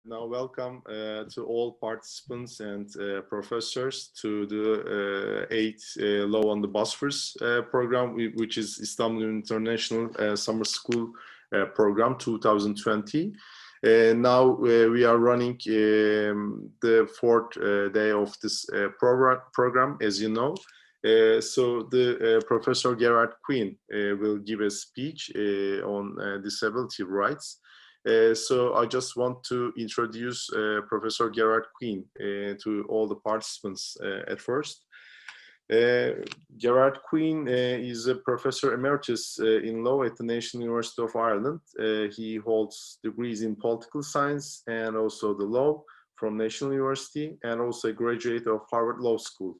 Now welcome to all participants and professors to the 8th Law on the Bosphorus program, which is Istanbul International Summer School program 2020. Now we are running the 4th day of this program, as you know. So the Professor Gerard Quinn will give a speech on disability rights. So I just want to introduce Professor Gerard Quinn to all the participants at first. Gerard Quinn is a Professor Emeritus in Law at the National University of Ireland. He holds degrees in Political Science and also the Law from National University, and also a graduate of Harvard Law School.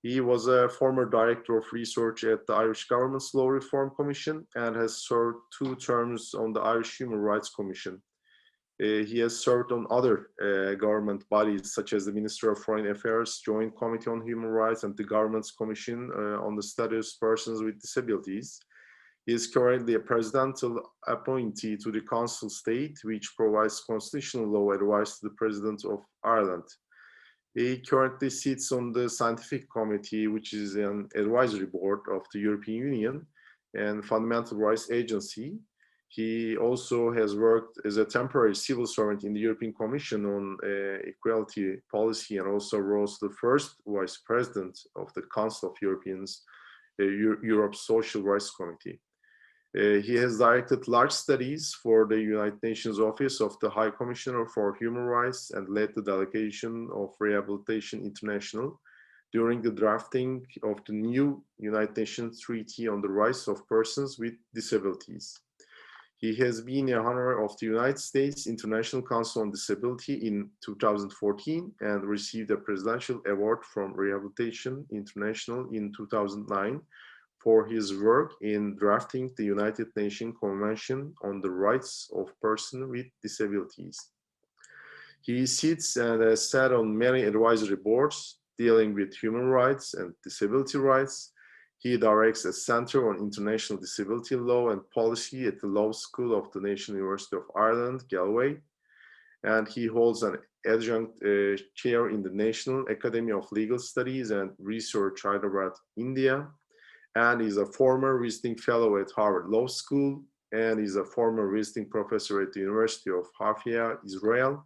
He was a former Director of Research at the Irish Government's Law Reform Commission and has served 2 terms on the Irish Human Rights Commission. He has served on other government bodies such as the Minister of Foreign Affairs, Joint Committee on Human Rights, and the Government's Commission on the Status of Persons with Disabilities. He is currently a presidential appointee to the Council State, which provides constitutional law advice to the President of Ireland. He currently sits on the Scientific Committee, which is an advisory board of the European Union and Fundamental Rights Agency. He also has worked as a temporary civil servant in the European Commission on equality policy, and also was the first vice president of the Council of Europe's Social Rights Committee. He has directed large studies for the United Nations Office of the High Commissioner for Human Rights and led the delegation of Rehabilitation International during the drafting of the new United Nations Treaty on the Rights of Persons with Disabilities. He has been a honor of the United States International Council on Disability in 2014 and received a Presidential Award from Rehabilitation International in 2009 for his work in drafting the United Nations Convention on the Rights of Persons with Disabilities. He sits and has sat on many advisory boards dealing with human rights and disability rights. He directs a Center on International Disability Law and Policy at the Law School of the National University of Ireland, Galway. And he holds an adjunct chair in the National Academy of Legal Studies and Research, Hyderabad, India, and is a former visiting fellow at Harvard Law School, and is a former visiting professor at the University of Haifa, Israel,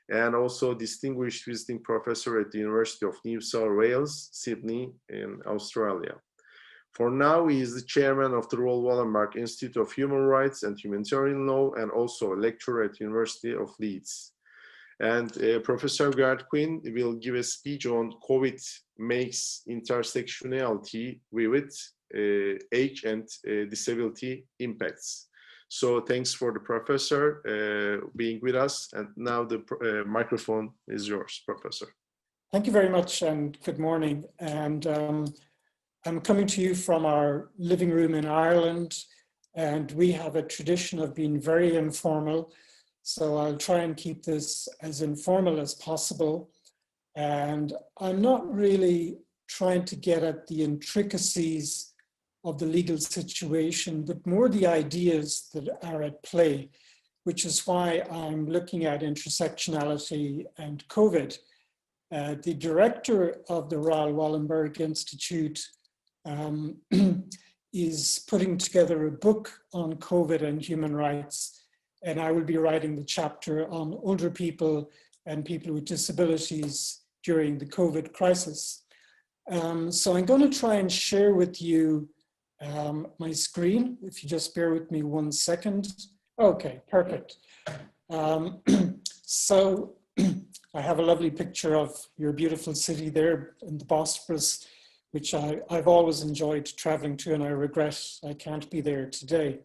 and also distinguished visiting professor at the University of New South Wales, Sydney, in Australia. For now, he is the chairman of the Raoul Wallengberg Institute of Human Rights and Humanitarian Law, and also a lecturer at the University of Leeds. And Professor Gerard Quinn will give a speech on COVID makes intersectionality with age and disability impacts. So thanks for the professor being with us. And now the microphone is yours, Professor. Thank you very much and good morning. And I'm coming to you from our living room in Ireland, and we have a tradition of being very informal. So I'll try and keep this as informal as possible. And I'm not really trying to get at the intricacies of the legal situation, but more the ideas that are at play, which is why I'm looking at intersectionality and COVID. The director of the Raoul Wallengberg Institute is putting together a book on COVID and human rights, and I will be writing the chapter on older people and people with disabilities during the COVID crisis. So I'm going to try and share with you my screen, if you just bear with me 1 second. Okay, perfect. So I have a lovely picture of your beautiful city there in the Bosphorus, which I've always enjoyed traveling to, and I regret I can't be there today.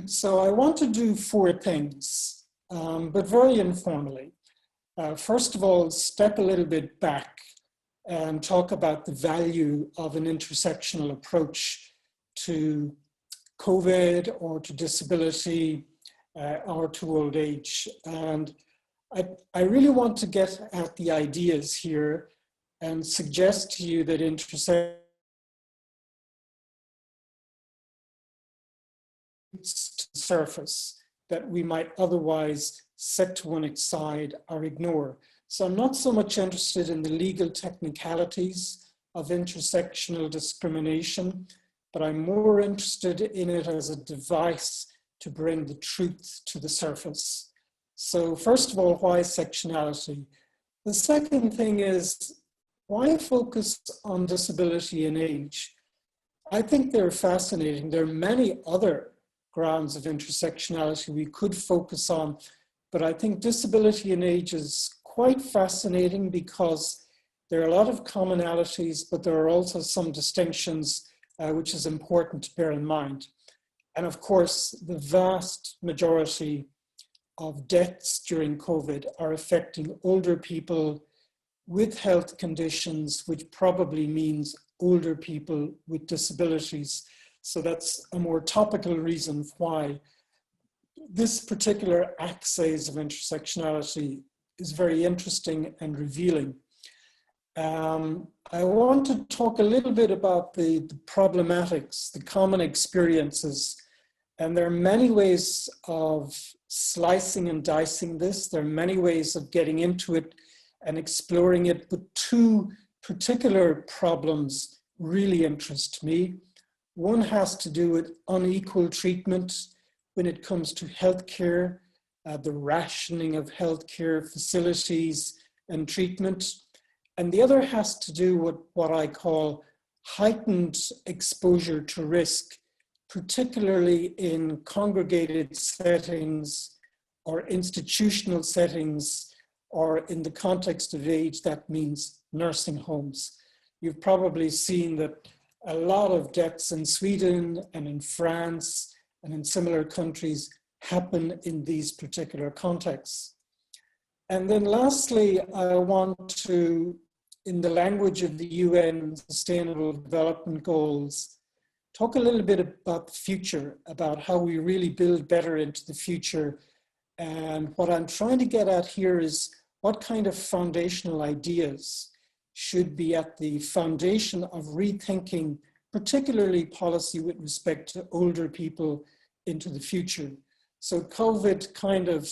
So I want to do 4 things, but very informally. First of all, step a little bit back and talk about the value of an intersectional approach to COVID or to disability or to old age. And I really want to get at the ideas here and suggest to you that intersectionality to the surface. that we might otherwise set to one side or ignore. So I'm not so much interested in the legal technicalities of intersectional discrimination, but I'm more interested in it as a device to bring the truth to the surface. So first of all, why sectionality? The second thing is, why focus on disability and age? I think they're fascinating. There are many other grounds of intersectionality we could focus on, but I think disability and age is quite fascinating because there are a lot of commonalities, but there are also some distinctions which is important to bear in mind. And of course, the vast majority of deaths during COVID are affecting older people with health conditions, which probably means older people with disabilities. So that's a more topical reason why this particular axis of intersectionality is very interesting and revealing. I want to talk a little bit about the problematics, the common experiences. And there are many ways of slicing and dicing this. There are many ways of getting into it and exploring it, but two particular problems really interest me. One has to do with unequal treatment when it comes to healthcare, the rationing of healthcare facilities and treatment. And the other has to do with what I call heightened exposure to risk, particularly in congregated settings or institutional settings, or in the context of age, that means nursing homes. You've probably seen that a lot of deaths in Sweden and in France and in similar countries happen in these particular contexts. And then lastly, I want to, in the language of the UN Sustainable Development Goals, talk a little bit about the future, about how we really build better into the future. And what I'm trying to get at here is what kind of foundational ideas should be at the foundation of rethinking, particularly policy with respect to older people into the future. So COVID kind of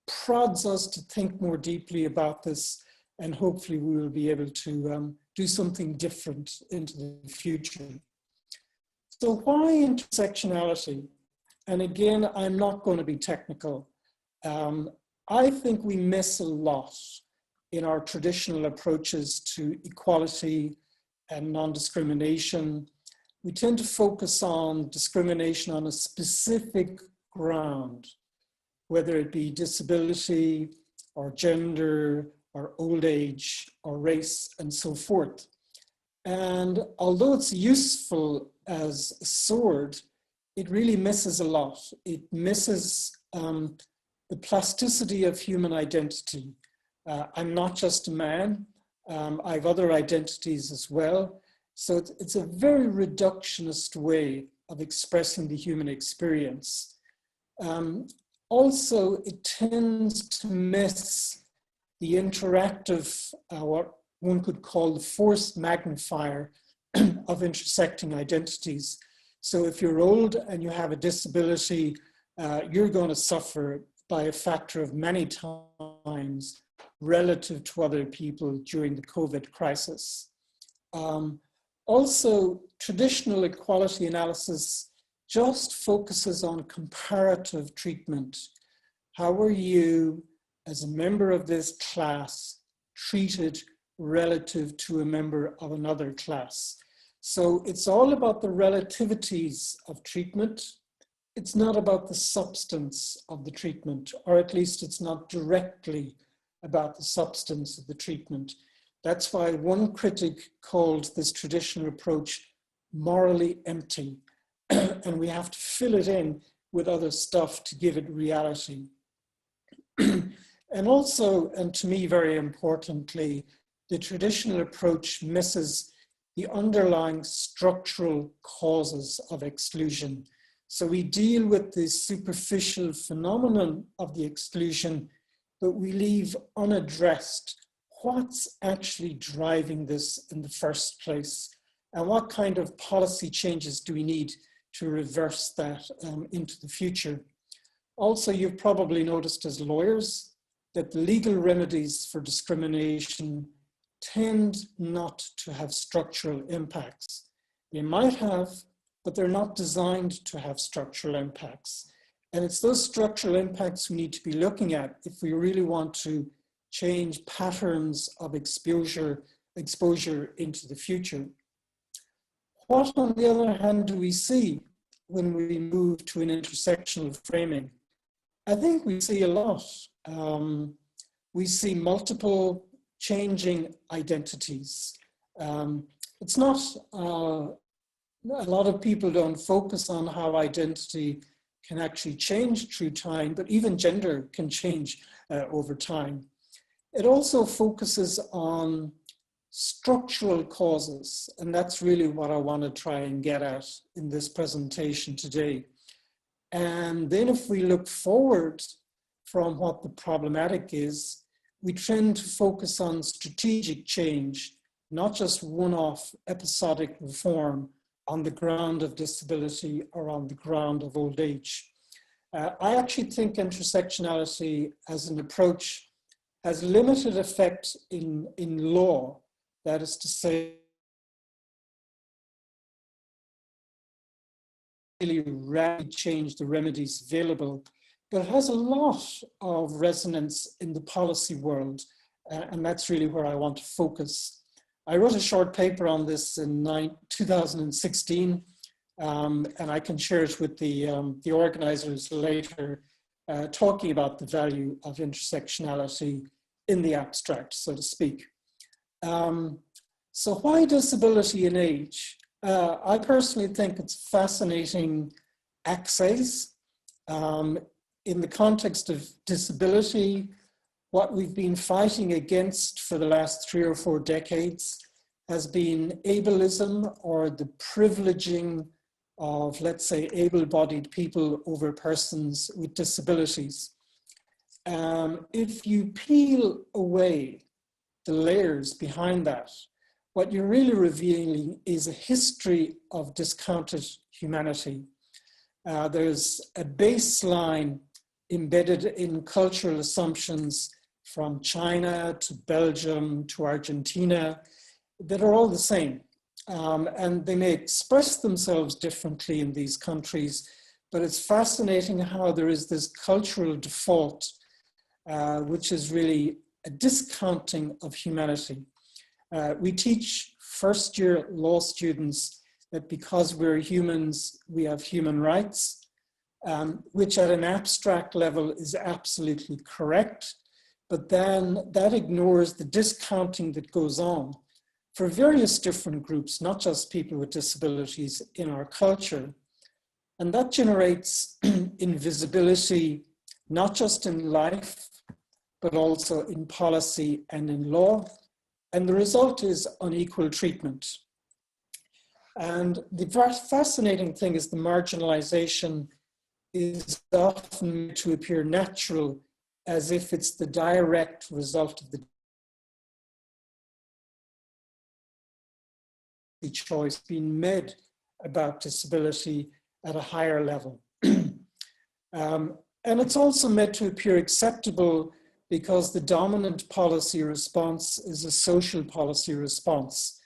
prods us to think more deeply about this, and hopefully we will be able to do something different into the future. So why intersectionality? And again, I'm not going to be technical. I think we miss a lot in our traditional approaches to equality and non-discrimination. We tend to focus on discrimination on a specific ground, whether it be disability or gender or old age or race and so forth. And although it's useful as a sword, it really misses a lot. It misses the plasticity of human identity. I'm not just a man. I have other identities as well. So it's a very reductionist way of expressing the human experience. Also, it tends to miss the interactive, what one could call the force magnifier of intersecting identities. So if you're old and you have a disability, you're going to suffer by a factor of many times relative to other people during the COVID crisis. Also, traditional equality analysis just focuses on comparative treatment. How are you, as a member of this class, treated relative to a member of another class? So it's all about the relativities of treatment. It's not about the substance of the treatment, or at least it's not directly about the substance of the treatment. That's why one critic called this traditional approach morally empty, and we have to fill it in with other stuff to give it reality. And also, and to me very importantly, the traditional approach misses the underlying structural causes of exclusion. So we deal with the superficial phenomenon of the exclusion, but we leave unaddressed what's actually driving this in the first place, and what kind of policy changes do we need to reverse that into the future. Also, you've probably noticed as lawyers that the legal remedies for discrimination tend not to have structural impacts. They might have, but they're not designed to have structural impacts. And it's those structural impacts we need to be looking at if we really want to change patterns of exposure into the future. What, on the other hand, do we see when we move to an intersectional framing? I think we see a lot. We see multiple changing identities. It's not, a lot of people don't focus on how identity can actually change through time, but even gender can change over time. It also focuses on structural causes, and that's really what I want to try and get at in this presentation today. And then if we look forward from what the problematic is, we tend to focus on strategic change, not just one-off episodic reform on the ground of disability or on the ground of old age. I actually think intersectionality as an approach has limited effect in law. That is to say, really radically change the remedies available, but it has a lot of resonance in the policy world, and that's really where I want to focus. I wrote a short paper on this in 2016, and I can share it with the organizers later, talking about the value of intersectionality in the abstract, so to speak. So why disability in age? I personally think it's a fascinating axis. In the context of disability, what we've been fighting against for the last 3 or 4 decades has been ableism, or the privileging of, let's say, able-bodied people over persons with disabilities. If you peel away the layers behind that, what you're really revealing is a history of discounted humanity. There's a baseline embedded in cultural assumptions from China to Belgium to Argentina that are all the same. And they may express themselves differently in these countries, but it's fascinating how there is this cultural default, which is really a discounting of humanity. We teach first-year law students that because we're humans, we have human rights, which at an abstract level is absolutely correct, but then that ignores the discounting that goes on for various different groups, not just people with disabilities in our culture. And that generates invisibility, not just in life, but also in policy and in law. And the result is unequal treatment. And the fascinating thing is the marginalization is often made to appear natural, as if it's the direct result of the choice being made about disability at a higher level. And it's also made to appear acceptable because the dominant policy response is a social policy response,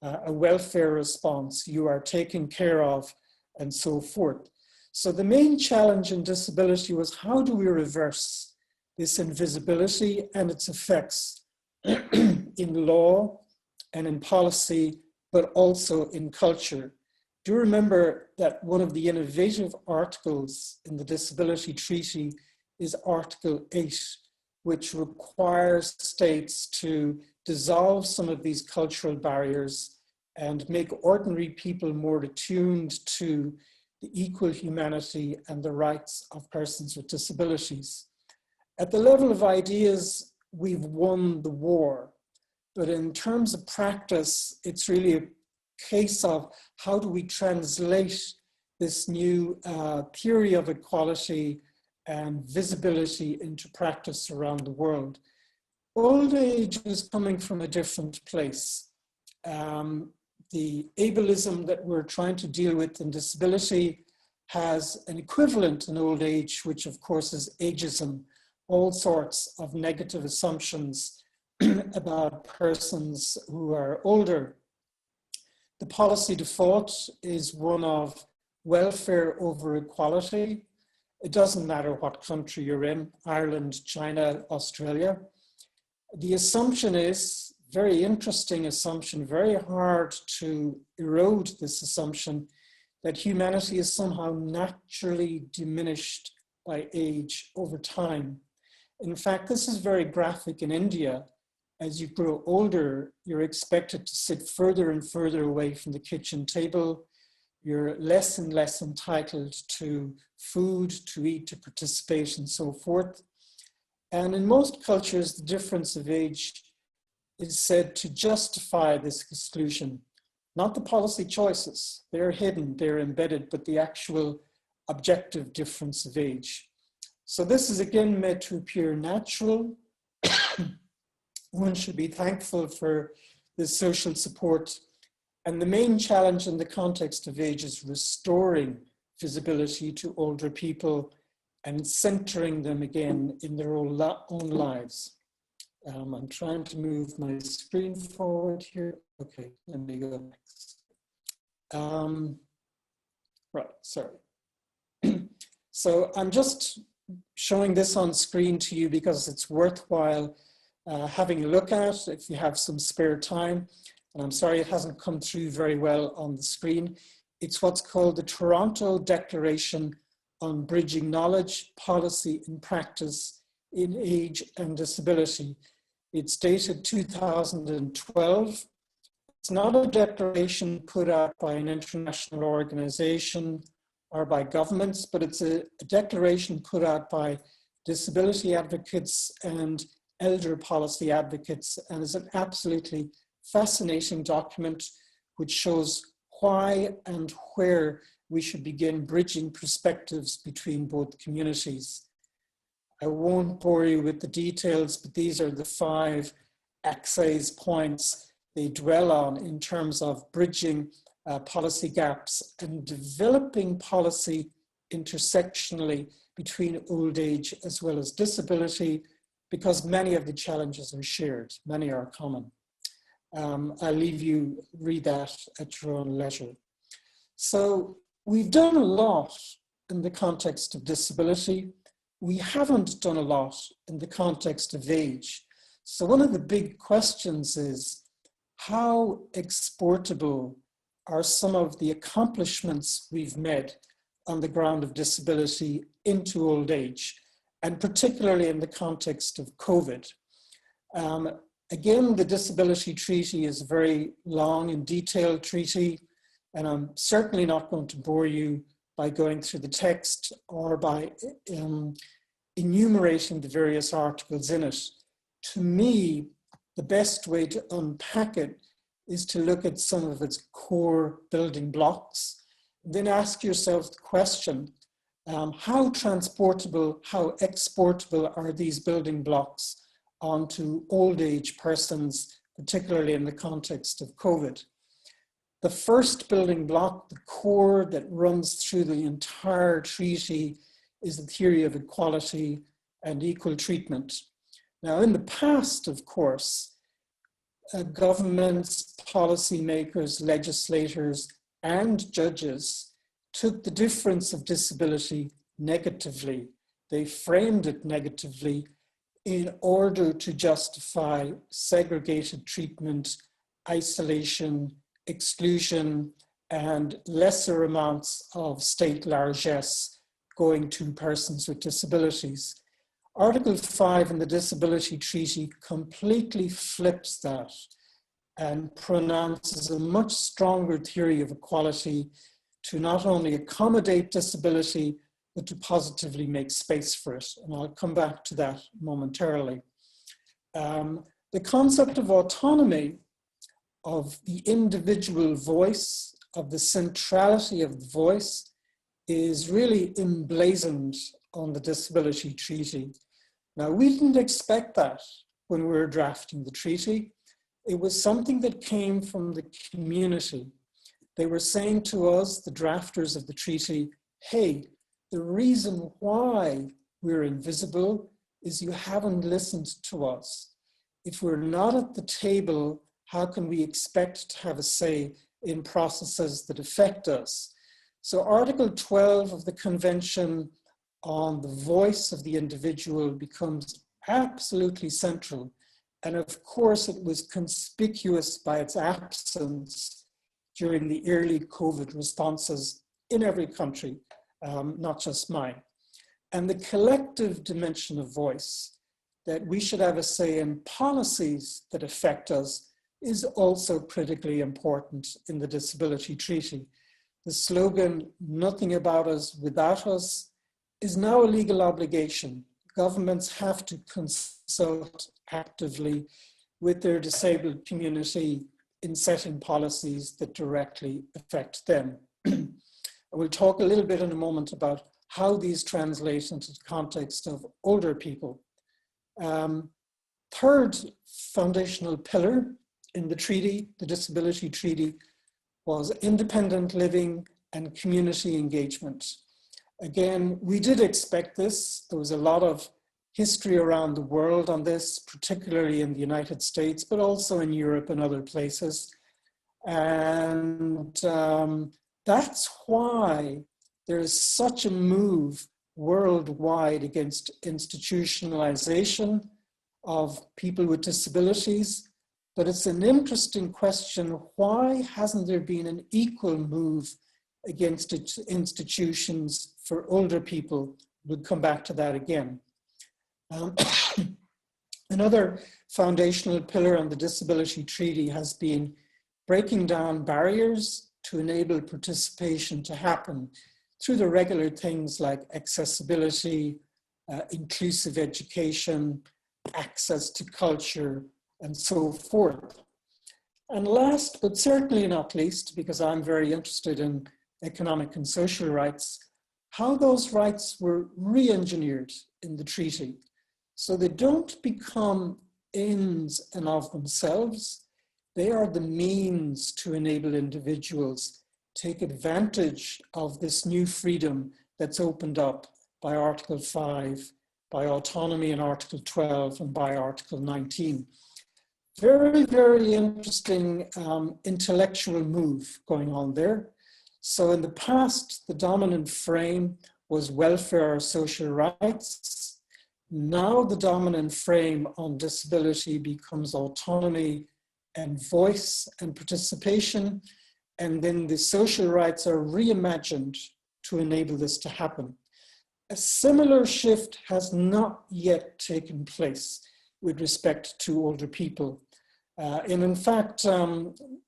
a welfare response, you are taken care of, and so forth. So the main challenge in disability was, how do we reverse this invisibility and its effects in law and in policy, but also in culture? Do remember that one of the innovative articles in the Disability Treaty is Article 8, which requires states to dissolve some of these cultural barriers and make ordinary people more attuned to the equal humanity and the rights of persons with disabilities. At the level of ideas, we've won the war, but in terms of practice, it's really a case of how do we translate this new theory of equality and visibility into practice around the world. Old age is coming from a different place. The ableism that we're trying to deal with in disability has an equivalent in old age, which of course is ageism, all sorts of negative assumptions about persons who are older. The policy default is one of welfare over equality. It doesn't matter what country you're in, Ireland, China, Australia. The assumption is, very interesting assumption, very hard to erode this assumption, that humanity is somehow naturally diminished by age over time. In fact, this is very graphic in India. As you grow older, you're expected to sit further and further away from the kitchen table. You're less and less entitled to food, to eat, to participate, and so forth. And in most cultures, the difference of age is said to justify this exclusion. Not the policy choices, they're hidden, they're embedded, but the actual objective difference of age. So this is again made to appear natural. One should be thankful for this social support. And the main challenge in the context of age is restoring visibility to older people and centering them again in their own lives. I'm trying to move my screen forward here. Okay, let me go next. Right, sorry. So I'm just showing this on screen to you because it's worthwhile having a look at if you have some spare time. And I'm sorry it hasn't come through very well on the screen. It's what's called the Toronto Declaration on Bridging Knowledge, Policy and Practice in Age and Disability. It's dated 2012. It's not a declaration put out by an international organization or by governments, but it's a declaration put out by disability advocates and elder policy advocates, and is an absolutely fascinating document which shows why and where we should begin bridging perspectives between both communities. I won't bore you with the details, but these are the 5 axes points they dwell on in terms of bridging policy gaps and developing policy intersectionally between old age as well as disability, because many of the challenges are shared, many are common. I'll leave you read that at your own leisure. So we've done a lot in the context of disability. We haven't done a lot in the context of age. So one of the big questions is, how exportable are some of the accomplishments we've made on the ground of disability into old age, and particularly in the context of COVID? Again, the Disability Treaty is a very long and detailed treaty, and I'm certainly not going to bore you by going through the text or by enumerating the various articles in it. To me, the best way to unpack it is to look at some of its core building blocks, then ask yourself the question, how transportable, how exportable are these building blocks onto old age persons, particularly in the context of COVID? The first building block, the core that runs through the entire treaty, is the theory of equality and equal treatment. Now, in the past, of course, governments, policymakers, legislators, and judges took the difference of disability negatively. They framed it negatively in order to justify segregated treatment, isolation, exclusion, and lesser amounts of state largesse going to persons with disabilities. Article 5 in the Disability Treaty completely flips that and pronounces a much stronger theory of equality to not only accommodate disability, but to positively make space for it. And I'll come back to that momentarily. The concept of autonomy, of the individual voice, of the centrality of the voice, is really emblazoned on the Disability Treaty. Now, we didn't expect that when we were drafting the treaty. It was something that came from the community. They were saying to us, the drafters of the treaty, hey, the reason why we're invisible is you haven't listened to us. If we're not at the table, how can we expect to have a say in processes that affect us? So Article 12 of the Convention on the Voice of the Individual becomes absolutely central. And of course, it was conspicuous by its absence during the early COVID responses in every country, not just mine. And the collective dimension of voice, that we should have a say in policies that affect us, is also critically important in the Disability Treaty. The slogan, "Nothing about us without us," is now a legal obligation. Governments have to consult actively with their disabled community in setting policies that directly affect them. We'll talk a little bit in a moment about how these translate into the context of older people. Third foundational pillar in the treaty, the Disability Treaty, was independent living and community engagement. Again, we did expect this. There was a lot of history around the world on this, particularly in the United States, but also in Europe and other places. And that's why there is such a move worldwide against institutionalization of people with disabilities. But it's an interesting question, why hasn't there been an equal move against institutions for older people? We'll come back to that again. Another foundational pillar on the Disability Treaty has been breaking down barriers to enable participation to happen through the regular things like accessibility, inclusive education, access to culture, and so forth. And last, but certainly not least, because I'm very interested in economic and social rights, how those rights were re-engineered in the treaty. So they don't become ends and of themselves. They are the means to enable individuals take advantage of this new freedom that's opened up by Article 5, by autonomy in Article 12, and by Article 19. Very, very interesting intellectual move going on there. So in the past, the dominant frame was welfare or social rights. Now the dominant frame on disability becomes autonomy and voice and participation. And then the social rights are reimagined to enable this to happen. A similar shift has not yet taken place with respect to older people. And in fact,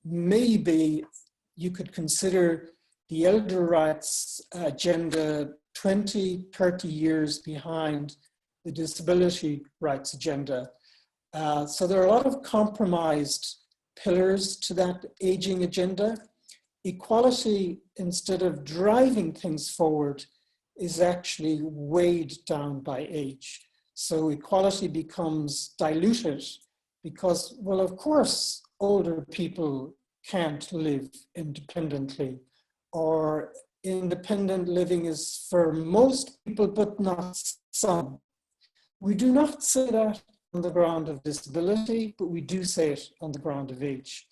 maybe you could consider the elder rights agenda 20, 30 years behind the disability rights agenda. So there are a lot of compromised pillars to that aging agenda. Equality, instead of driving things forward, is actually weighed down by age. So equality becomes diluted because, well, of course, older people can't live independently, or independent living is for most people, but not some. We do not say that on the ground of disability, but we do say it on the ground of age.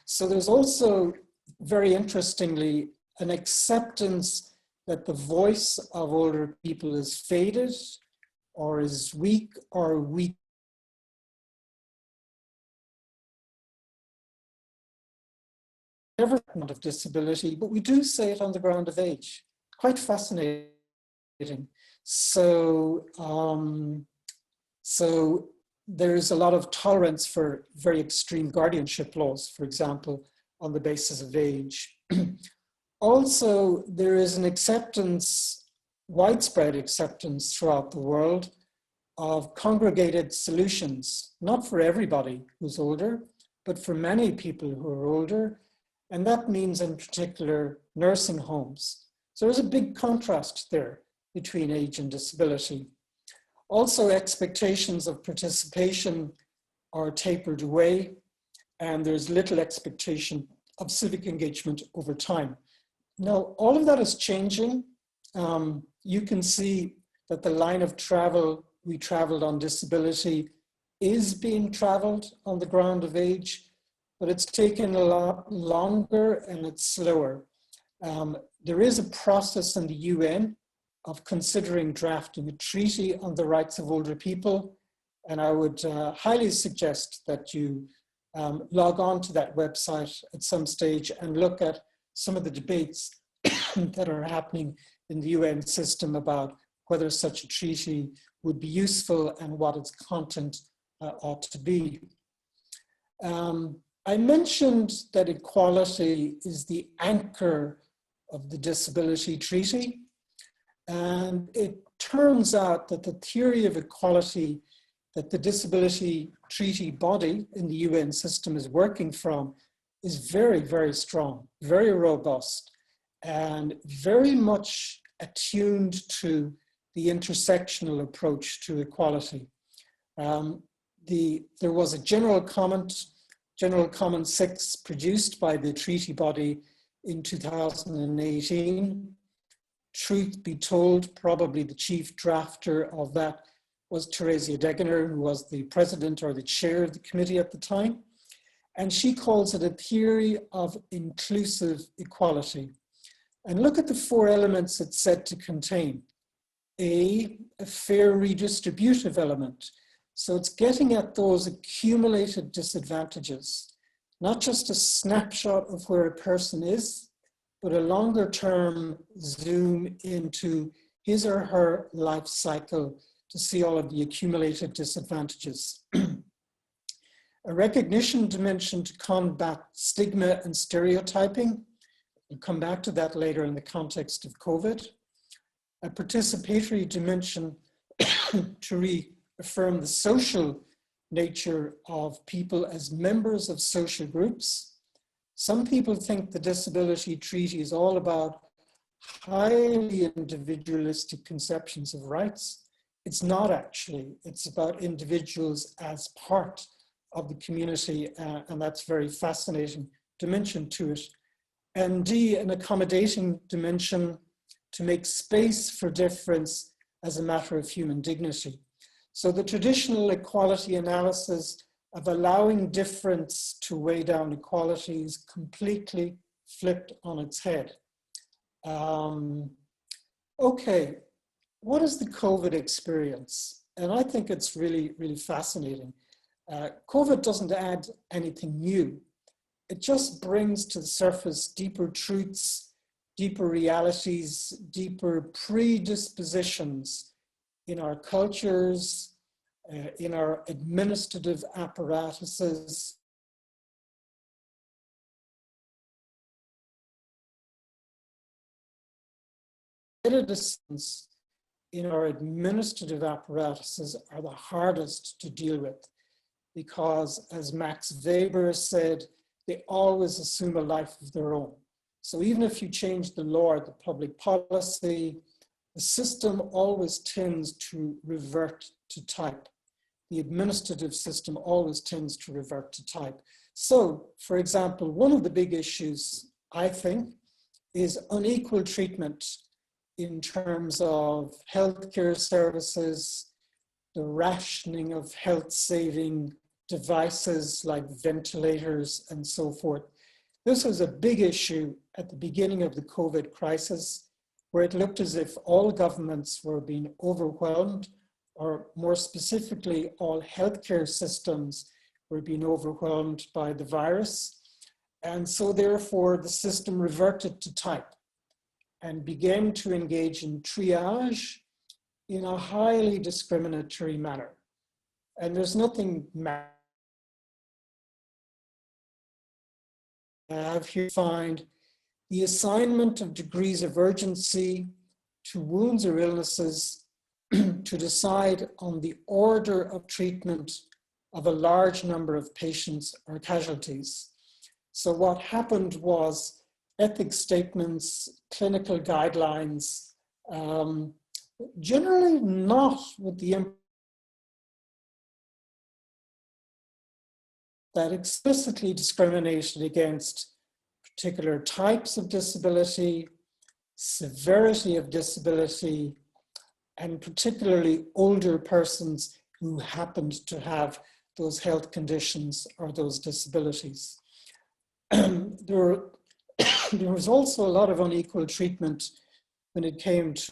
So there's also, very interestingly, an acceptance that the voice of older people is faded or is weak or weak. Never of disability, but we do say it on the ground of age. Quite fascinating. So, so there's a lot of tolerance for very extreme guardianship laws, for example, on the basis of age. Also, there is an acceptance, widespread acceptance throughout the world of congregated solutions, not for everybody who's older, but for many people who are older. And that means in particular nursing homes. So there's a big contrast there between age and disability. Also, expectations of participation are tapered away, and there's little expectation of civic engagement over time. Now, all of that is changing. you can see that the line of travel we traveled on disability is being traveled on the ground of age, but it's taken a lot longer and it's slower. There is a process in the UN of considering drafting a treaty on the rights of older people, and I would highly suggest that you log on to that website at some stage and look at some of the debates that are happening in the UN system about whether such a treaty would be useful and what its content ought to be. I mentioned that equality is the anchor of the disability treaty, and it turns out that the theory of equality that the disability treaty body in the UN system is working from is very, very strong, very robust, and very much attuned to the intersectional approach to equality. There was a general comment 6 produced by the treaty body in 2018. Truth be told, probably the chief drafter of that was Theresia Degener, who was the president or the chair of the committee at the time. And she calls it a theory of inclusive equality. And look at the 4 elements it's said to contain. A fair redistributive element. So it's getting at those accumulated disadvantages, not just a snapshot of where a person is, but a longer term zoom into his or her life cycle to see all of the accumulated disadvantages. A recognition dimension to combat stigma and stereotyping. We'll come back to that later in the context of COVID. A participatory dimension to reaffirm the social nature of people as members of social groups. Some people think the disability treaty is all about highly individualistic conceptions of rights. It's not actually. It's about individuals as part of the community, and that's a very fascinating dimension to it. And D, an accommodating dimension to make space for difference as a matter of human dignity. So the traditional equality analysis of allowing difference to weigh down equality is completely flipped on its head. Okay, what is the COVID experience? And I think it's really, really fascinating. COVID doesn't add anything new. It just brings to the surface deeper truths, deeper realities, deeper predispositions in our cultures, in our administrative apparatuses. Citizens in our administrative apparatuses are the hardest to deal with because, as Max Weber said, they always assume a life of their own. So even if you change the law or the public policy, the system always tends to revert to type. The administrative system always tends to revert to type. So, for example, one of the big issues, I think, is unequal treatment in terms of healthcare services, the rationing of health-saving devices like ventilators and so forth. This was a big issue at the beginning of the COVID crisis, where it looked as if all governments were being overwhelmed, or more specifically, all healthcare systems were being overwhelmed by the virus. And so therefore, the system reverted to type and began to engage in triage in a highly discriminatory manner. And there's nothing I have here find the assignment of degrees of urgency to wounds or illnesses to decide on the order of treatment of a large number of patients or casualties. So what happened was ethics statements, clinical guidelines, generally not with the that explicitly discriminated against particular types of disability, severity of disability, and particularly older persons who happened to have those health conditions or those disabilities. There was also a lot of unequal treatment when it came to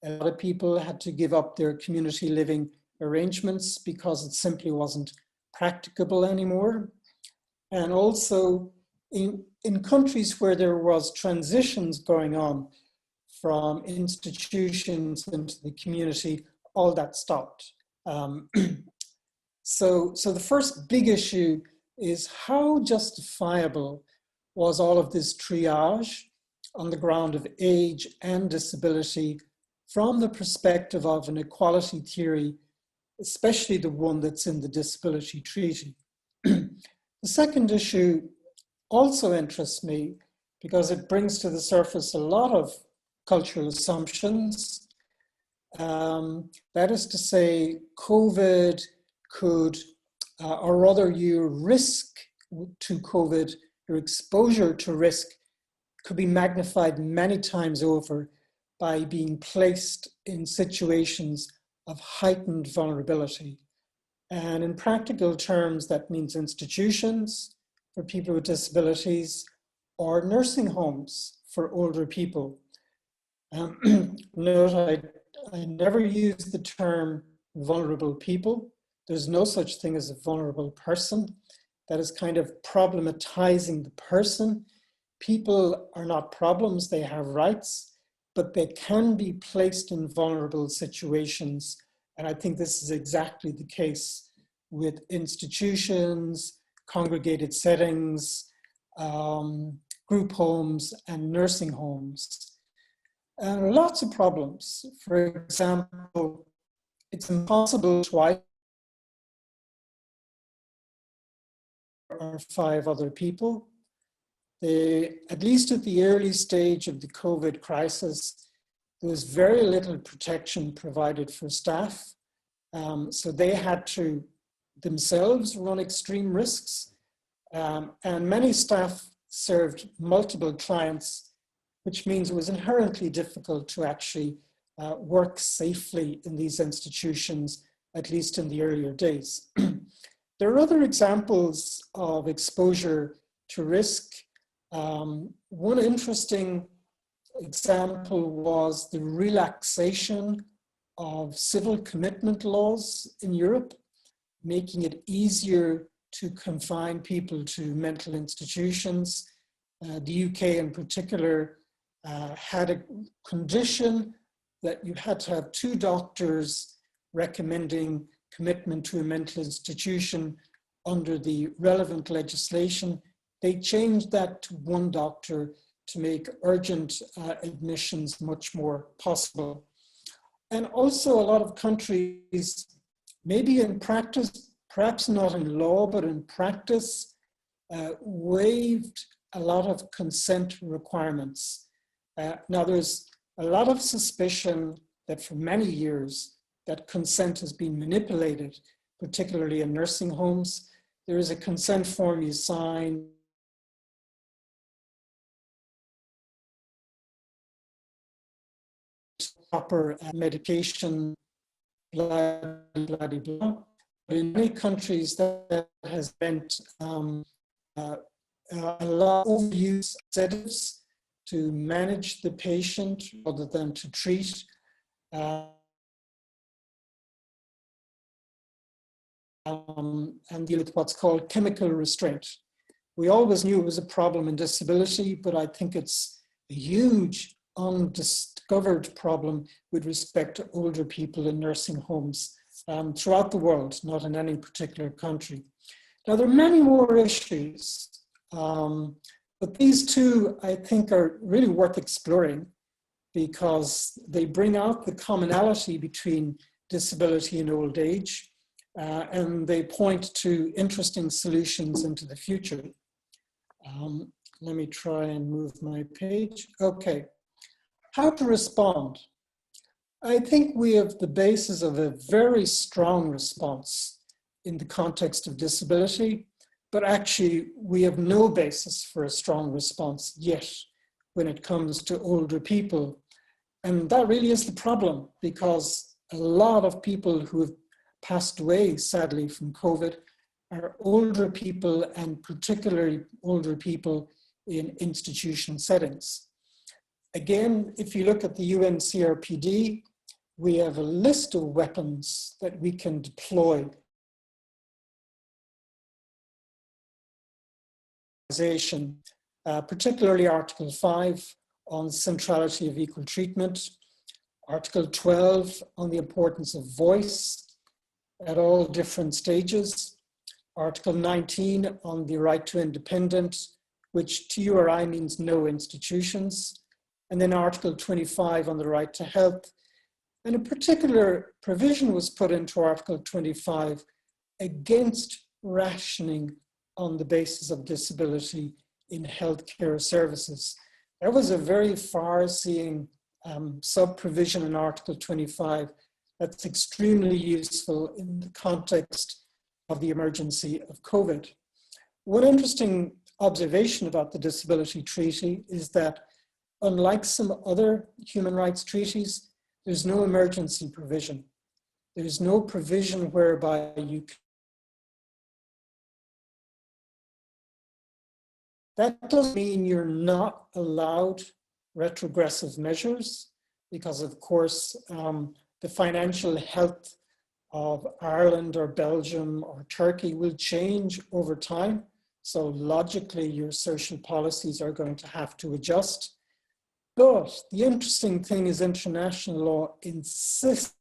a lot of people had to give up their community living arrangements because it simply wasn't practicable anymore. And also in countries where there was transitions going on from institutions into the community, all that stopped. So the first big issue is how justifiable was all of this triage on the ground of age and disability from the perspective of an equality theory, especially the one that's in the Disability Treaty. The second issue also interests me because it brings to the surface a lot of cultural assumptions. That is to say, COVID could, or rather your risk to COVID, your exposure to risk could be magnified many times over by being placed in situations of heightened vulnerability. And in practical terms, that means institutions for people with disabilities or nursing homes for older people. Note, I never use the term vulnerable people. There's no such thing as a vulnerable person. That is kind of problematizing the person. People are not problems, they have rights, but they can be placed in vulnerable situations. And I think this is exactly the case with institutions, congregated settings, group homes, and nursing homes. And lots of problems. For example, it's impossible twice or 5 other people. At least at the early stage of the COVID crisis, there was very little protection provided for staff. So they had to themselves run extreme risks. And many staff served multiple clients, which means it was inherently difficult to actually work safely in these institutions, at least in the earlier days. There are other examples of exposure to risk. One interesting example was the relaxation of civil commitment laws in Europe, making it easier to confine people to mental institutions. The UK in particular had a condition that you had to have 2 doctors recommending commitment to a mental institution under the relevant legislation. They changed that to 1 doctor to make urgent admissions much more possible. And also a lot of countries, maybe in practice, perhaps not in law, but in practice, waived a lot of consent requirements. Now there's a lot of suspicion that for many years that consent has been manipulated, particularly in nursing homes. There is a consent form you sign proper medication, blah, blah, blah, blah. But in many countries that has meant a lot of overuse of sedatives to manage the patient rather than to treat. And deal with what's called chemical restraint. We always knew it was a problem in disability, but I think it's a huge undiscovered problem with respect to older people in nursing homes throughout the world, not in any particular country. Now, there are many more issues, but these 2, I think, are really worth exploring because they bring out the commonality between disability and old age. And they point to interesting solutions into the future. Let me try and move my page. Okay, how to respond? I think we have the basis of a very strong response in the context of disability. but actually we have no basis for a strong response yet when it comes to older people. And that really is the problem, because a lot of people who have passed away, sadly, from COVID are older people, and particularly older people in institutional settings. Again, if you look at the UN CRPD, we have a list of weapons that we can deploy. Particularly Article 5 on centrality of equal treatment, Article 12 on the importance of voice at all different stages, Article 19 on the right to independence, which to you or I means no institutions, and then Article 25 on the right to health. And a particular provision was put into Article 25 against rationing on the basis of disability in healthcare services. That was a very far-seeing sub-provision in Article 25 that's extremely useful in the context of the emergency of COVID. One interesting observation about the Disability Treaty is that, unlike some other human rights treaties, there's no emergency provision. There's no provision whereby you can. That doesn't mean you're not allowed retrogressive measures, because of course, the financial health of Ireland or Belgium or Turkey will change over time. So logically, your social policies are going to have to adjust. But the interesting thing is international law insists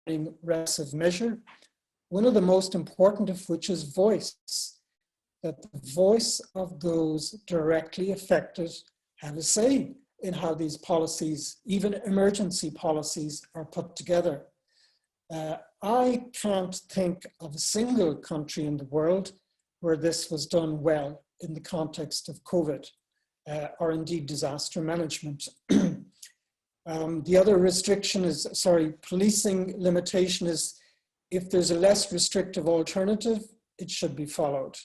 on regressive measure, one of the most important of which is voice, that the voice of those directly affected have a say in how these policies, even emergency policies, are put together. I can't think of a single country in the world where this was done well in the context of COVID, or indeed disaster management. The other restriction is, policing limitation is, if there's a less restrictive alternative, it should be followed.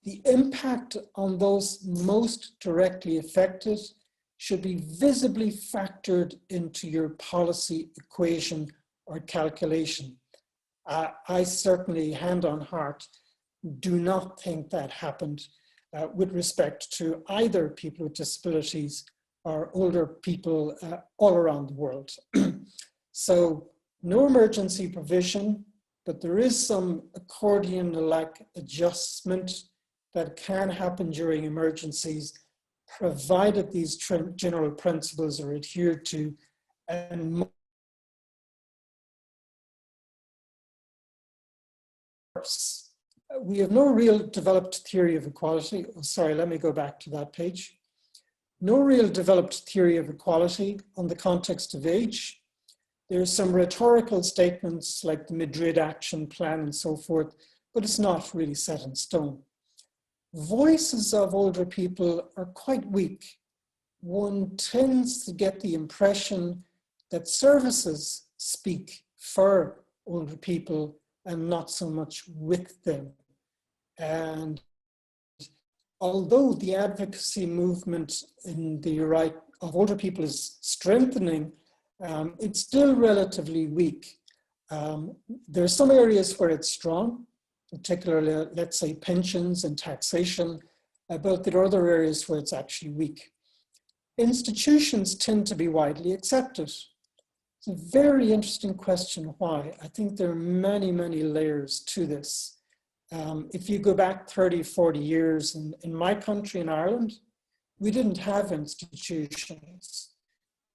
The impact on those most directly affected should be visibly factored into your policy equation or calculation. I certainly, hand on heart, do not think that happened with respect to either people with disabilities or older people all around the world. So no emergency provision, but there is some accordion-like adjustment that can happen during emergencies, provided these general principles are adhered to. And we have no real developed theory of equality. Oh, sorry, let me go back to that page. No real developed theory of equality on the context of age. There are some rhetorical statements like the Madrid Action Plan and so forth, but it's not really set in stone. Voices of older people are quite weak. One tends to get the impression that services speak for older people and not so much with them. And although the advocacy movement in the right of older people is strengthening, it's still relatively weak. There are some areas where it's strong, particularly, let's say, pensions and taxation, but there are other areas where it's actually weak. Institutions tend to be widely accepted. It's a very interesting question why. I think there are many, many layers to this. If you go back 30, 40 years in my country, in Ireland, we didn't have institutions.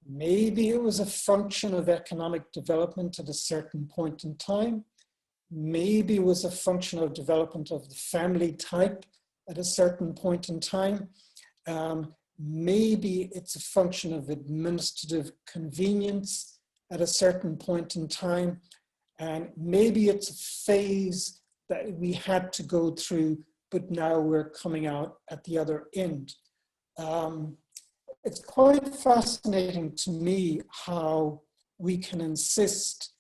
Maybe it was a function of economic development at a certain point in time. Maybe it was a function of development of the family type at a certain point in time. Maybe it's a function of administrative convenience at a certain point in time. And maybe it's a phase that we had to go through, but now we're coming out at the other end. It's quite fascinating to me how we can insist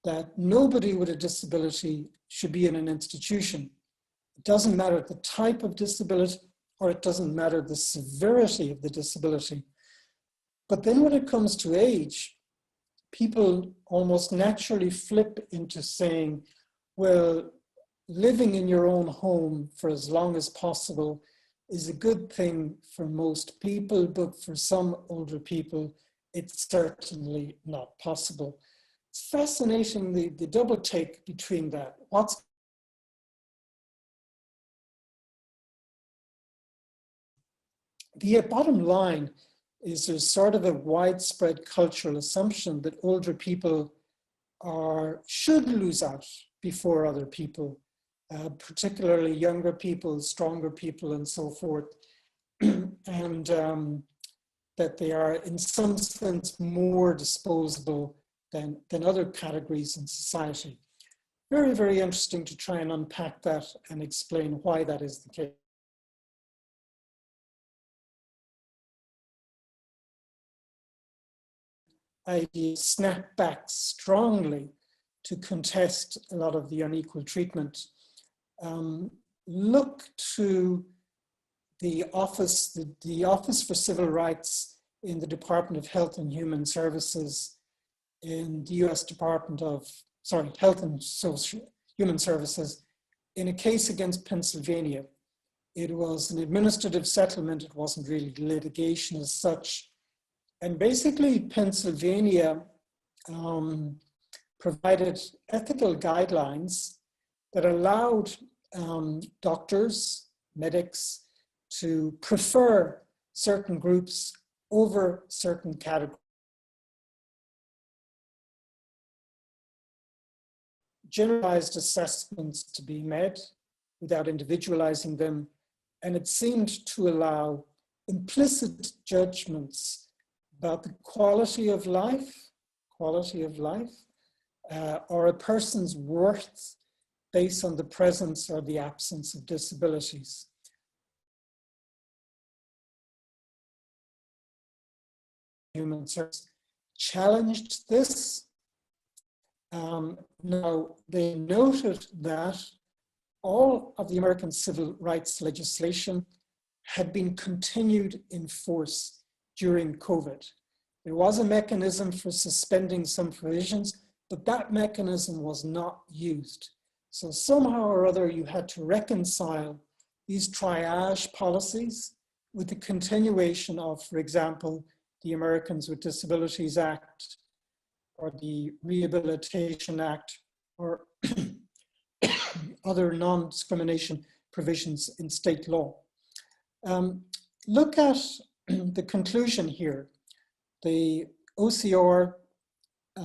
that nobody with a disability should be in an institution. It doesn't matter the type of disability, or it doesn't matter the severity of the disability. But then when it comes to age, people almost naturally flip into saying, well, living in your own home for as long as possible is a good thing for most people, but for some older people, it's certainly not possible. It's fascinating, the double take between that. The bottom line is there's sort of a widespread cultural assumption that older people should lose out before other people, particularly younger people, stronger people, and so forth, and that they are in some sense more disposable than other categories in society. Very, very interesting to try and unpack that and explain why that is the case. I snap back strongly to contest a lot of the unequal treatment. Look to the Office for Civil Rights in the Department of Health and Human Services in the US Department of, Health and Human Services in a case against Pennsylvania. It was an administrative settlement. It wasn't really litigation as such. And basically, Pennsylvania provided ethical guidelines that allowed doctors, medics, to prefer certain groups over certain categories. Generalized assessments to be made without individualizing them, and it seemed to allow implicit judgments about the quality of life, or a person's worth based on the presence or the absence of disabilities. Human Services challenged this. Now, they noted that all of the American civil rights legislation had been continued in force during COVID. There was a mechanism for suspending some provisions, but that mechanism was not used. So somehow or other, you had to reconcile these triage policies with the continuation of, for example, the Americans with Disabilities Act, or the Rehabilitation Act, or other non-discrimination provisions in state law. Look at the conclusion here. The OCR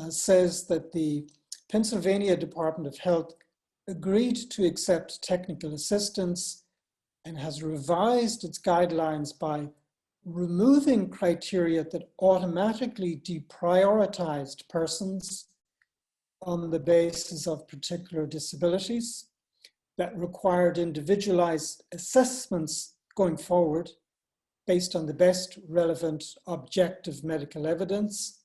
says that the Pennsylvania Department of Health agreed to accept technical assistance and has revised its guidelines by removing criteria that automatically deprioritized persons on the basis of particular disabilities, that required individualized assessments going forward based on the best relevant objective medical evidence,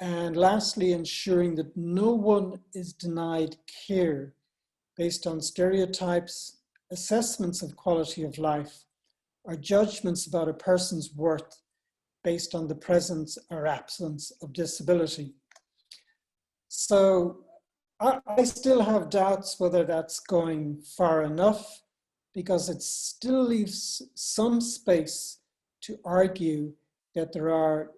and lastly, ensuring that no one is denied care based on stereotypes, assessments of quality of life, or judgments about a person's worth based on the presence or absence of disability. So I still have doubts whether that's going far enough, because it still leaves some space to argue that there are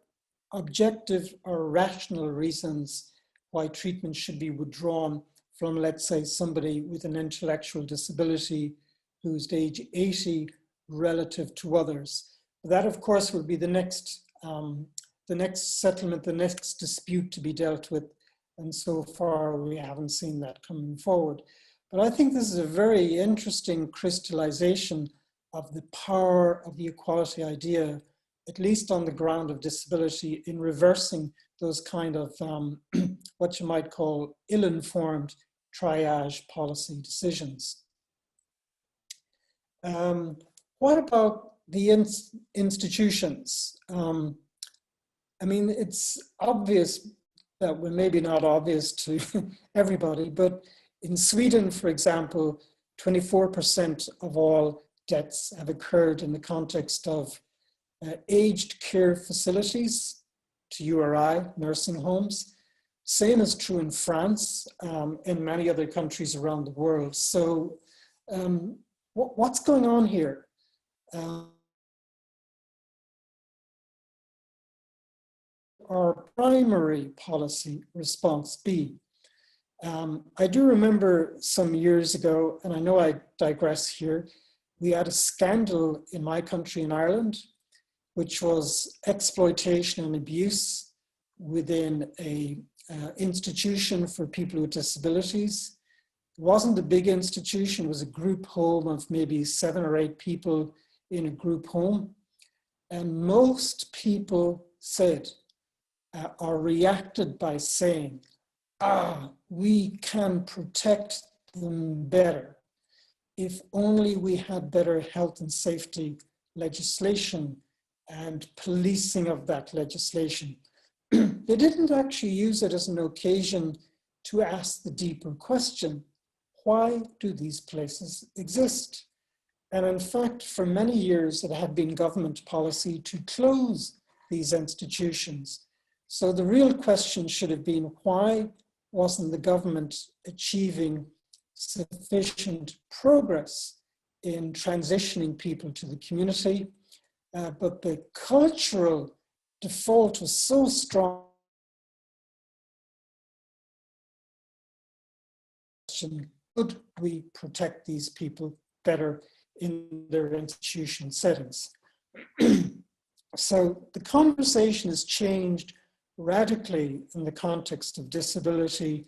objective or rational reasons why treatment should be withdrawn from, let's say, somebody with an intellectual disability who's age 80 relative to others. That, of course, will be the next settlement, the next dispute to be dealt with. And so far, we haven't seen that coming forward. But I think this is a very interesting crystallization of the power of the equality idea, at least on the ground of disability, in reversing those kind of what you might call ill-informed triage policy decisions. What about the institutions? I mean, it's obvious that were maybe not obvious to everybody, but in Sweden, for example, 24% of all deaths have occurred in the context of aged care facilities to URI, nursing homes. Same is true in France and many other countries around the world. So what's going on here? Our primary policy response be? I do remember some years ago, and I know I digress here, we had a scandal in my country in Ireland, which was exploitation and abuse within a institution for people with disabilities. It wasn't a big institution, it was a group home of maybe 7 or 8 people in a group home. And most people said, or reacted by saying, we can protect them better if only we had better health and safety legislation and policing of that legislation. They didn't actually use it as an occasion to ask the deeper question, why do these places exist? And in fact, for many years, it had been government policy to close these institutions. So the real question should have been, why wasn't the government achieving sufficient progress in transitioning people to the community? But the cultural default was so strong. Could we protect these people better in their institution settings? So the conversation has changed radically in the context of disability,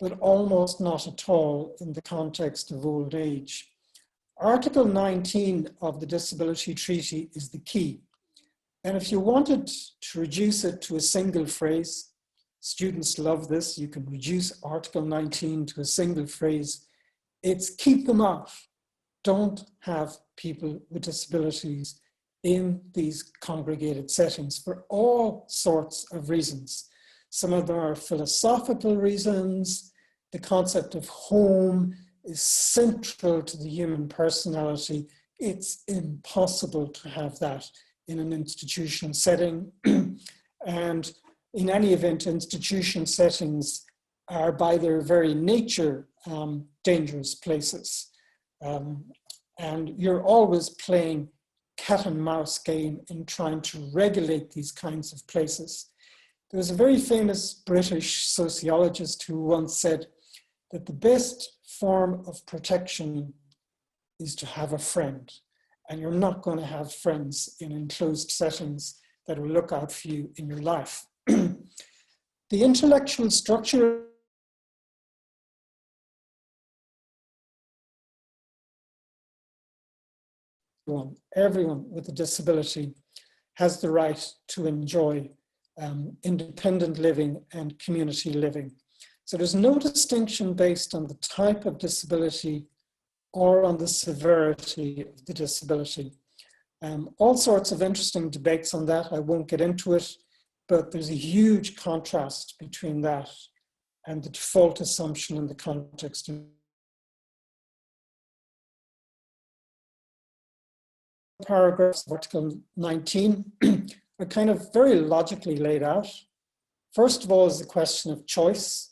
but almost not at all in the context of old age. Article 19 of the Disability Treaty is the key. And if you wanted to reduce it to a single phrase, students love this, you can reduce Article 19 to a single phrase, it's keep them out. Don't have people with disabilities in these congregated settings for all sorts of reasons. Some of them are philosophical reasons. The concept of home is central to the human personality. It's impossible to have that in an institution setting. And in any event, institution settings are by their very nature dangerous places. And you're always playing cat and mouse game in trying to regulate these kinds of places. There was a very famous British sociologist who once said that the best form of protection is to have a friend. And you're not going to have friends in enclosed settings that will look out for you in your life. The intellectual structure everyone with a disability has the right to enjoy independent living and community living. So there's no distinction based on the type of disability or on the severity of the disability. All sorts of interesting debates on that. I won't get into it, but there's a huge contrast between that and the default assumption in the context of paragraphs of Article 19 are kind of very logically laid out. First of all is the question of choice.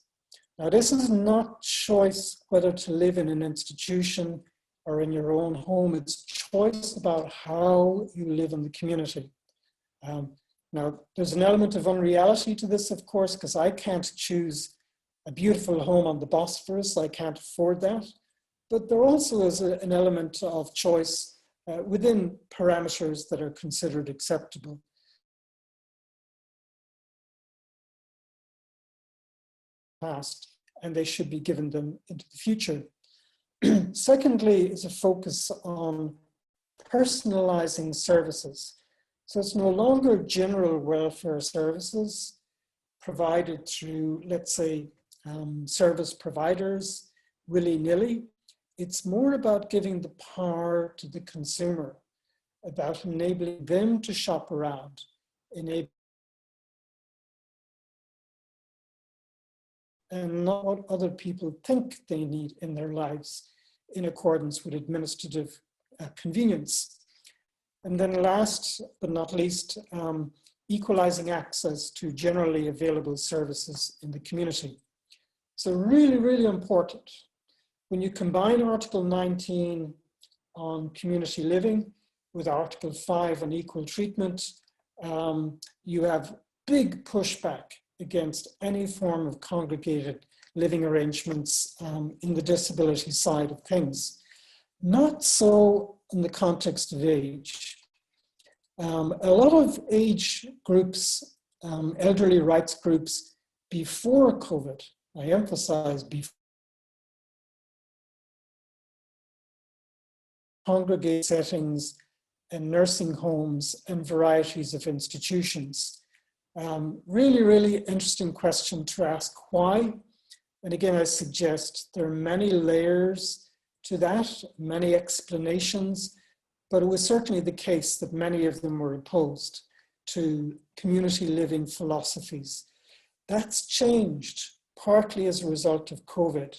Now, this is not choice whether to live in an institution or in your own home. It's choice about how you live in the community. Now, there's an element of unreality to this, of course, because I can't choose a beautiful home on the Bosphorus. I can't afford that. But there also is an element of choice within parameters that are considered acceptable. Past, and they should be given them into the future. Secondly is a focus on personalizing services. So it's no longer general welfare services provided through, let's say, service providers willy-nilly. It's more about giving the power to the consumer, about enabling them to shop around, enabling and not what other people think they need in their lives in accordance with administrative convenience. And then last but not least, equalizing access to generally available services in the community. So really, really important. When you combine Article 19 on community living with Article 5 on equal treatment, you have big pushback against any form of congregated living arrangements in the disability side of things. Not so in the context of age. A lot of age groups, elderly rights groups before COVID, I emphasize before, congregate settings and nursing homes and varieties of institutions. Really, really interesting question to ask why. And again, I suggest there are many layers to that, many explanations, but it was certainly the case that many of them were opposed to community living philosophies. That's changed partly as a result of COVID.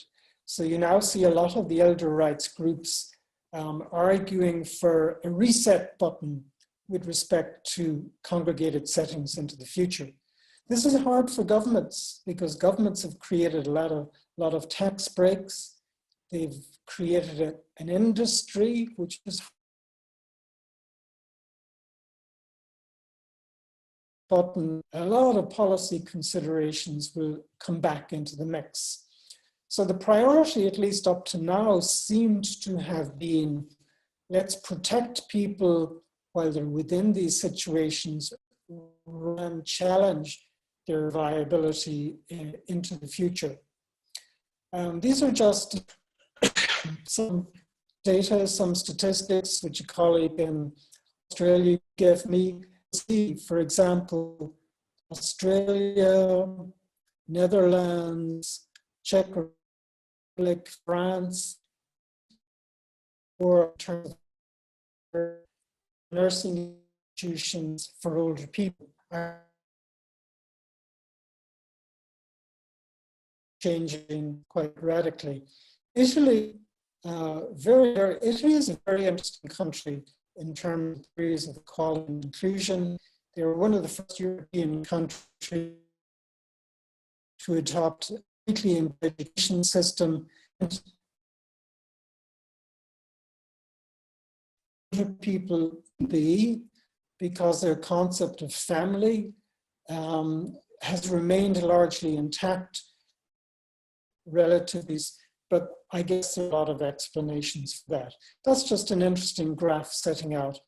So you now see a lot of the elder rights groups arguing for a reset button with respect to congregated settings into the future. This is hard for governments because governments have created a lot of tax breaks. They've created an industry which is button. A lot of policy considerations will come back into the mix. So the priority, at least up to now, seemed to have been, let's protect people while they're within these situations and challenge their viability into the future. These are just some data, some statistics which a colleague in Australia gave me. See, for example, Australia, Netherlands, Czech Republic, France, or nursing institutions for older people are changing quite radically. Italy, Italy is a very interesting country in terms of areas of equality and inclusion. They were one of the first European countries to adopt a weekly education system. People be, because their concept of family has remained largely intact relatively, but I guess there are a lot of explanations for that. That's just an interesting graph setting out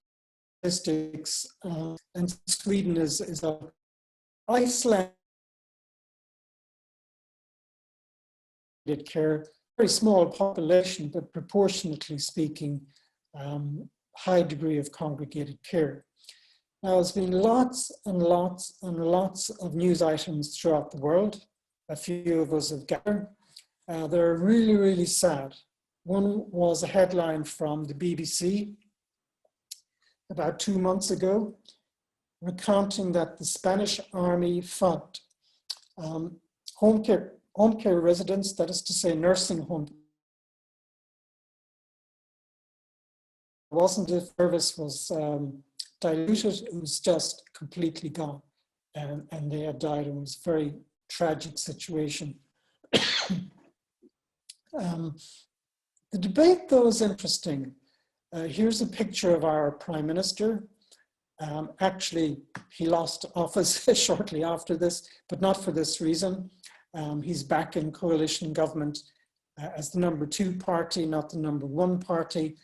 statistics, and Sweden is a Iceland care, very small population, but proportionately speaking, high degree of congregated care. Now, there's been lots and lots and lots of news items throughout the world. A few of us have gathered. They're really, really sad. One was a headline from the BBC about 2 months ago, recounting that the Spanish army fought home care residents, that is to say nursing home. It wasn't the service was diluted, it was just completely gone. And they had died. It was a very tragic situation. The debate, though, is interesting. Here's a picture of our Prime Minister. Actually, he lost office shortly after this, but not for this reason. He's back in coalition government as the #2 party, not the #1 party.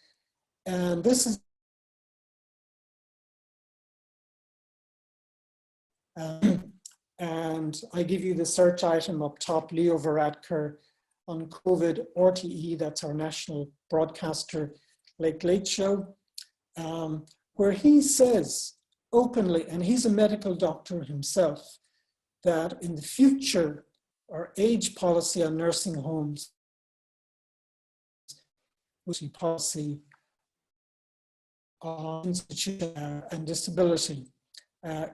And this is and I give you the search item up top, Leo Varadkar on COVID RTE, that's our national broadcaster Late Show, where he says openly, and he's a medical doctor himself, that in the future, our age policy on nursing homes, policy on institution and disability.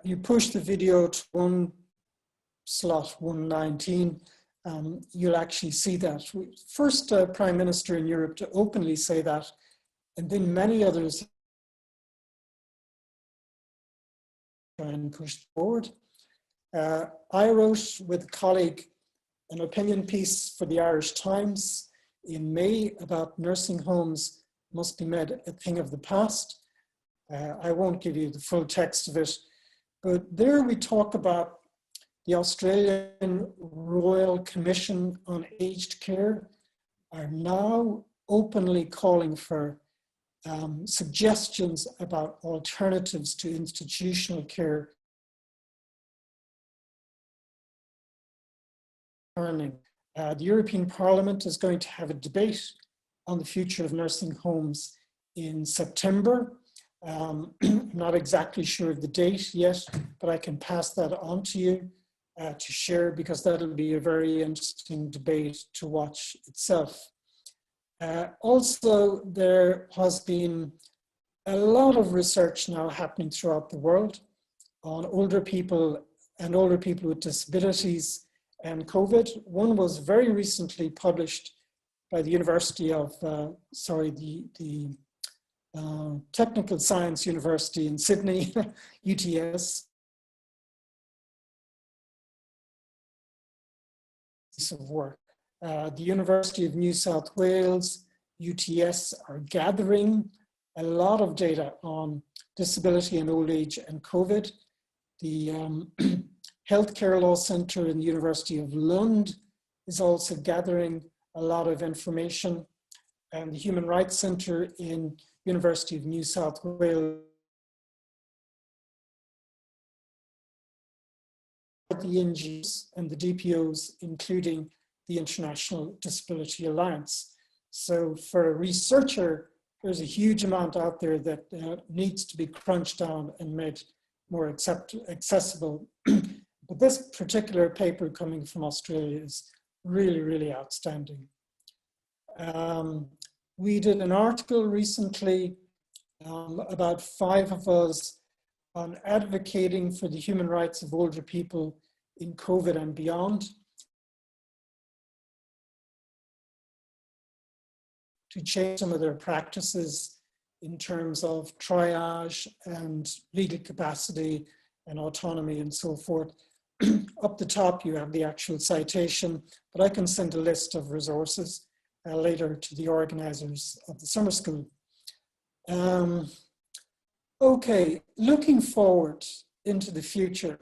You push the video to slot 119, you'll actually see that. First Prime Minister in Europe to openly say that, and then many others try and push forward. I wrote with a colleague an opinion piece for the Irish Times in May about nursing homes must be made a thing of the past. I won't give you the full text of it, but there we talk about the Australian Royal Commission on Aged Care are now openly calling for suggestions about alternatives to institutional care. The European Parliament is going to have a debate on the future of nursing homes in September. I'm not exactly sure of the date yet, but I can pass that on to you to share, because that'll be a very interesting debate to watch itself. Also, there has been a lot of research now happening throughout the world on older people and older people with disabilities and COVID. One was very recently published by the University of, the Technical Science University in Sydney, UTS. Piece of work. The University of New South Wales, UTS, are gathering a lot of data on disability and old age and COVID. The Healthcare Law Centre in the University of Lund is also gathering a lot of information, and the Human Rights Centre in University of New South Wales. The NGOs and the DPOs, including the International Disability Alliance. So for a researcher, there's a huge amount out there that needs to be crunched down and made more accessible. But this particular paper coming from Australia is really, really outstanding. We did an article recently, about 5 of us, on advocating for the human rights of older people in COVID and beyond, to change some of their practices in terms of triage and legal capacity and autonomy and so forth. Up the top, you have the actual citation, but I can send a list of resources later to the organizers of the summer school. Okay, looking forward into the future,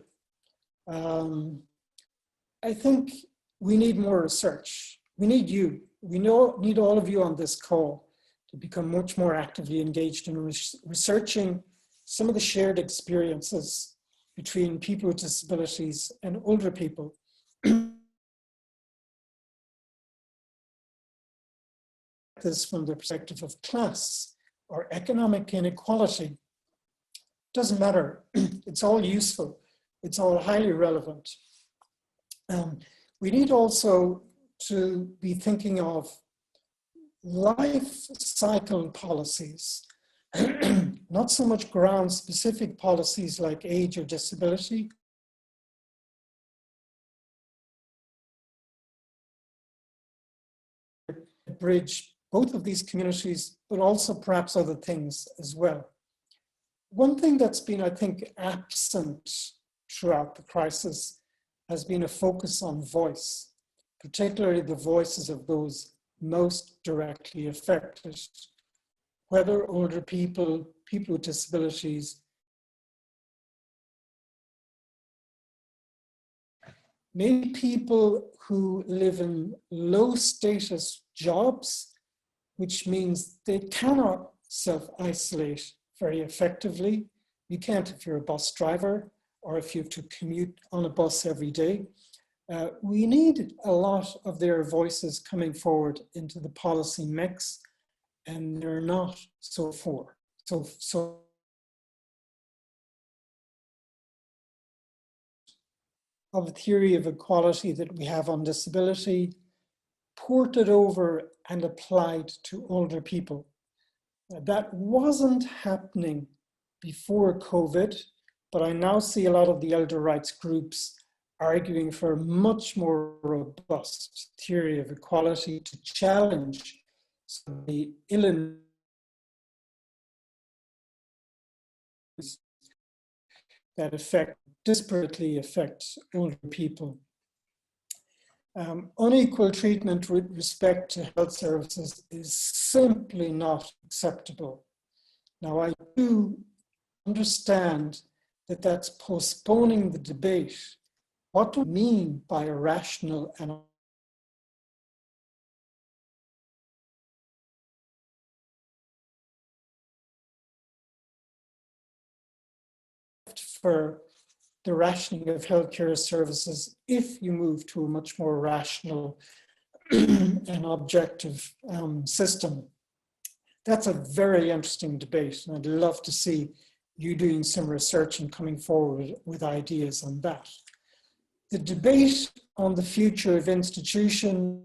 I think we need more research. We need you. We need all of you on this call to become much more actively engaged in researching some of the shared experiences between people with disabilities and older people. This from the perspective of class or economic inequality. Doesn't matter, it's all useful, it's all highly relevant. We need also to be thinking of life cycle policies, not so much ground specific policies like age or disability. Bridge both of these communities, but also perhaps other things as well. One thing that's been, I think, absent throughout the crisis has been a focus on voice, particularly the voices of those most directly affected, whether older people, people with disabilities, maybe people who live in low status jobs, which means they cannot self-isolate very effectively. You can't if you're a bus driver or if you have to commute on a bus every day. We need a lot of their voices coming forward into the policy mix, and they're not so far. So of a theory of equality that we have on disability, ported over and applied to older people. That wasn't happening before COVID, but I now see a lot of the elder rights groups arguing for a much more robust theory of equality to challenge some of the ill that disparately affect older people. Unequal treatment with respect to health services is simply not acceptable. Now, I do understand that that's postponing the debate. What do we mean by a rational and for the rationing of healthcare services if you move to a much more rational and objective system? That's a very interesting debate, and I'd love to see you doing some research and coming forward with ideas on that. The debate on the future of institutions,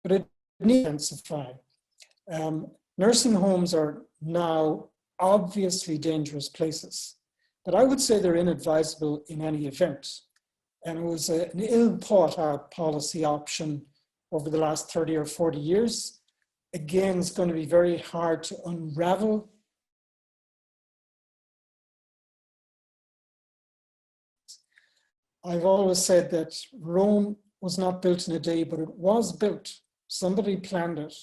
but it needs to intensify. Nursing homes are now obviously dangerous places, but I would say they're inadvisable in any event. And it was an ill thought out policy option over the last 30 or 40 years. Again, it's going to be very hard to unravel. I've always said that Rome was not built in a day, but it was built. Somebody planned it,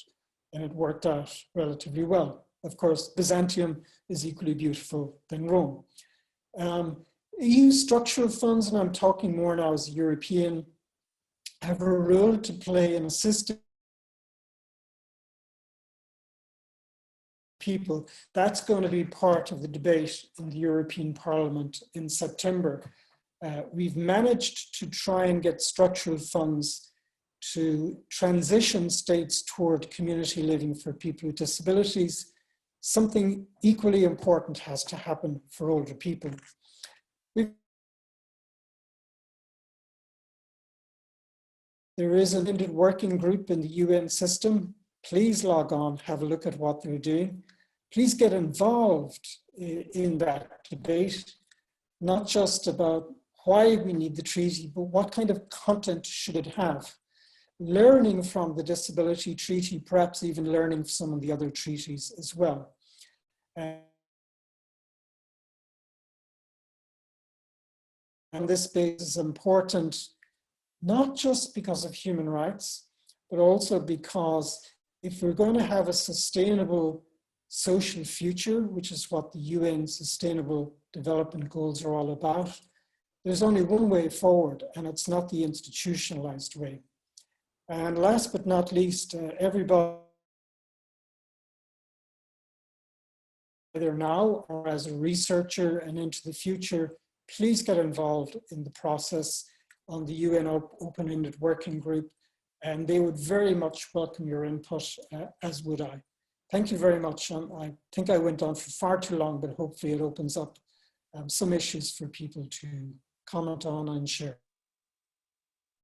and it worked out relatively well. Of course, Byzantium is equally beautiful than Rome. EU structural funds, and I'm talking more now as a European, have a role to play in assisting people. That's going to be part of the debate in the European Parliament in September. We've managed to try and get structural funds to transition states toward community living for people with disabilities. Something equally important has to happen for older people. There is an independent working group in the UN system. Please log on, have a look at what they're doing. Please get involved in that debate, not just about why we need the treaty, but what kind of content should it have? Learning from the disability treaty, perhaps even learning from some of the other treaties as well. And this space is important, not just because of human rights, but also because if we're going to have a sustainable social future, which is what the UN Sustainable Development Goals are all about, there's only one way forward, and it's not the institutionalized way. And last but not least, everybody, either now or as a researcher and into the future, please get involved in the process on the UN Open-Ended Working Group, and they would very much welcome your input, as would I. Thank you very much. I think I went on for far too long, but hopefully it opens up some issues for people to comment on and share.